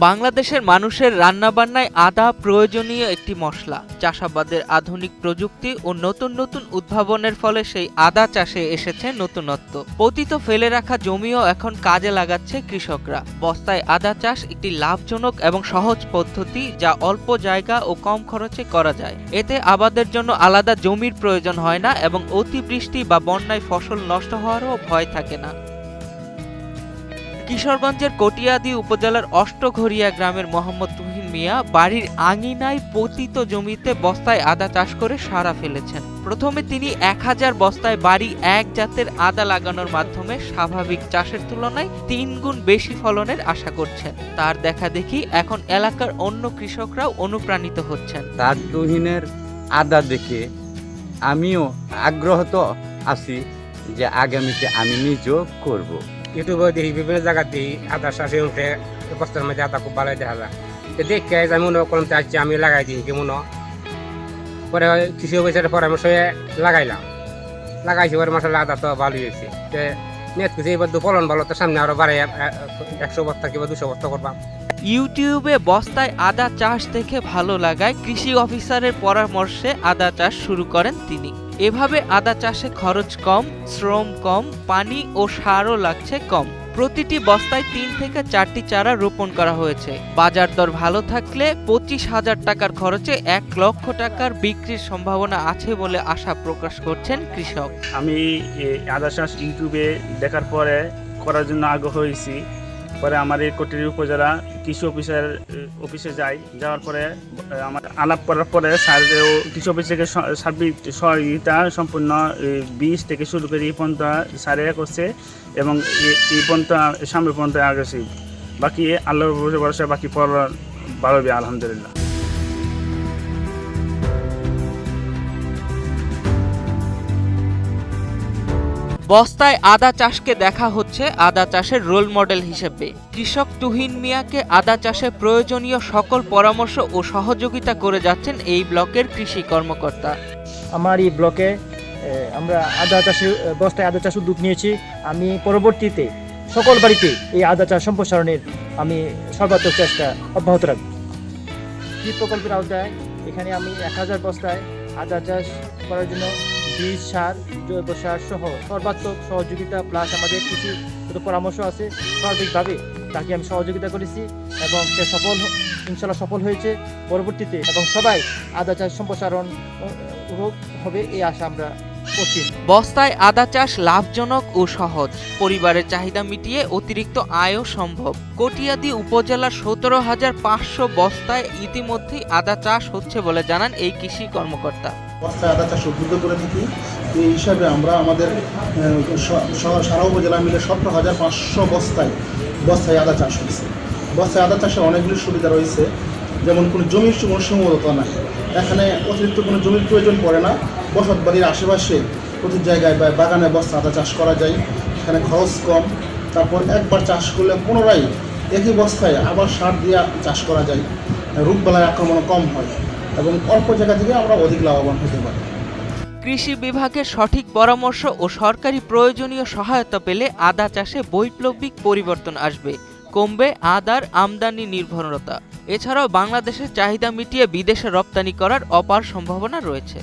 বাংলাদেশের মানুষের রান্নাবান্নায় আদা প্রয়োজনীয় একটি মশলা। চাষাবাদের আধুনিক প্রযুক্তি ও নতুন নতুন উদ্ভাবনের ফলে সেই আদা চাষে এসেছে নতুনত্ব। পতিত ফেলে রাখা জমিও এখন কাজে লাগাচ্ছে কৃষকরা। বস্তায় আদা চাষ একটি লাভজনক এবং সহজ পদ্ধতি, যা অল্প জায়গা ও কম খরচে করা যায়। এতে আবাদের জন্য আলাদা জমির প্রয়োজন হয় না এবং অতিবৃষ্টি বা বন্যায় ফসল নষ্ট হওয়ারও ভয় থাকে না। কিশোরগঞ্জের কটিয়াদী উপজেলার অষ্টঘরিয়া গ্রামের মোহাম্মদ তুহিন মিয়া বাড়ির আঙিনায় পতিত জমিতে বস্তায় আদা চাষ করে সাড়া ফেলেছেন। প্রথমে তিনি 1000 বস্তায় বাড়ি এক জাতের আদা লাগানোর মাধ্যমে স্বাভাবিক চাষের তুলনায় 3 গুণ বেশি ফলনের আশা করছেন। তার দেখা দেখি এখন এলাকার অন্য কৃষকরাও অনুপ্রাণিত হচ্ছেন। তার তুহিনের আদা দেখে আমিও আগ্রহত আছি যে আগামীতে আমি নিজেও করব। ইউটিউবে দেখি বিভিন্ন জায়গা দিই আদা চাষে উঠে বস্তার মধ্যে আদা খুব ভালো দেখা যায়। দেখে আমি মনে করলাম চাইছি আমি লাগাই দিই কেমন। পরে কৃষি অফিসের পরামর্শ লাগাইলাম, লাগাইছি পরে মশলা আদা তো ভালোই হয়েছে। নেট কিছু এবার ফলন ভালো, তো সামনে আরো বাড়াই 100 বস্তা কিংবা 200 বস্তা করবাম। ইউটিউবে বস্তায় আদা চাষ দেখে ভালো লাগায় কৃষি অফিসারের পরামর্শে আদা চাষ শুরু করেন তিনি। এভাবে আদা চাষে খরচ কম, শ্রম কম, পানি ও সারও লাগছে কম। প্রতিটি বস্তায় 3 থেকে 4টি চারা রোপণ করা হয়েছে। বাজার দর ভালো থাকলে 25,000 টাকার খরচে 1 লক্ষ টাকার বিক্রির সম্ভাবনা আছে বলে আশা প্রকাশ করছেন কৃষক। আমি আদা চাষ ইউটিউবে দেখার পরে করার জন্য আগ্রহ হয়েছি। পরে আমার এই কটিয়াদী উপজেলা কৃষি অফিসে যাই। যাওয়ার পরে আমার আলাপ করার পরে স্যার কৃষি অফিস থেকে সার্বিক সহযোগিতা সম্পূর্ণ বীজ থেকে শুরু করে এই পর্যন্ত স্যারে করছে এবং এই পর্যন্ত সামনে পর্যন্ত আগেছি। বাকি আল্লাহর ভরসা, বাকি ফল ভালো হবে আলহামদুলিল্লাহ। বস্তায় আদা চাষকে দেখা হচ্ছে আদা চাষের রোল মডেল হিসেবে। কৃষক তুহিন মিয়াকে আদা চাষে প্রয়োজনীয় সকল পরামর্শ ও সহযোগিতা করে যাচ্ছেন এই ব্লকের কৃষি কর্মকর্তা। আমার এই ব্লকে আমরা আদা চাষের বস্তায় আদা চাষ উদ্যোগ নিয়েছি। আমি পরবর্তীতে সকল বাড়িতে এই আদা চাষ সম্প্রসারণের আমি সর্বাত্মক চেষ্টা অব্যাহত রাখব। এই প্রকল্পের আওতায় এখানে আমি 1000 বস্তায় আদা চাষ করার জন্য বীজ, সার, জৈব সার সহ সর্বাত্মক সহযোগিতা প্লাস আমাদের কিছু পরামর্শ আছে, সার্বিকভাবে তাকে আমি সহযোগিতা করেছি এবং সে ইনশাল্লাহ সফল হয়েছে। পরবর্তীতে এবং সবাই আদা চাষ সম্প্রসারণ হবে এই আশা আমরা করছি। বস্তায় আদা চাষ লাভজনক ও সহজ, পরিবারের চাহিদা মিটিয়ে অতিরিক্ত আয়ও সম্ভব। কটিয়াদী উপজেলার 17,500 বস্তায় ইতিমধ্যেই আদা চাষ হচ্ছে বলে জানান এই কৃষি কর্মকর্তা। বস্তায় আদা চাষ উদ্বুদ্ধ করে থাকি। এই হিসাবে আমরা আমাদের সারা উপজেলা মিলে 17,500 বস্তায় আদা চাষ হয়েছে। বস্তায় আদা চাষের অনেকগুলি সুবিধা রয়েছে, যেমন কোনো জমির কোনো সীমাবদ্ধতা নাই। এখানে অতিরিক্ত কোনো জমির প্রয়োজন পড়ে না। বসত বাড়ির আশেপাশে প্রতি জায়গায় বা বাগানে বস্তা আদা চাষ করা যায়। এখানে খরচ কম। তারপর একবার চাষ করলে পুনরায় একই বস্তায় আবার সার দিয়ে চাষ করা যায়। রোগবালাই আক্রমণ কম হয় এবং অল্প জায়গা থেকে আমরা অধিক লাভবান হতে পারি। কৃষি বিভাগের সঠিক পরামর্শ ও সরকারি প্রয়োজনীয় সহায়তা পেলে আদা চাষে বৈপ্লবিক পরিবর্তন আসবে, কমবে আদার আমদানি নির্ভরতা। এছাড়াও বাংলাদেশের চাহিদা মিটিয়ে বিদেশে রপ্তানি করার অপার সম্ভাবনা রয়েছে।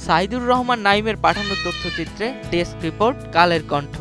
সাইদুর রহমান নাইমের পাঠানো তথ্যচিত্রে ডেস্ক রিপোর্ট, কালের কণ্ঠ।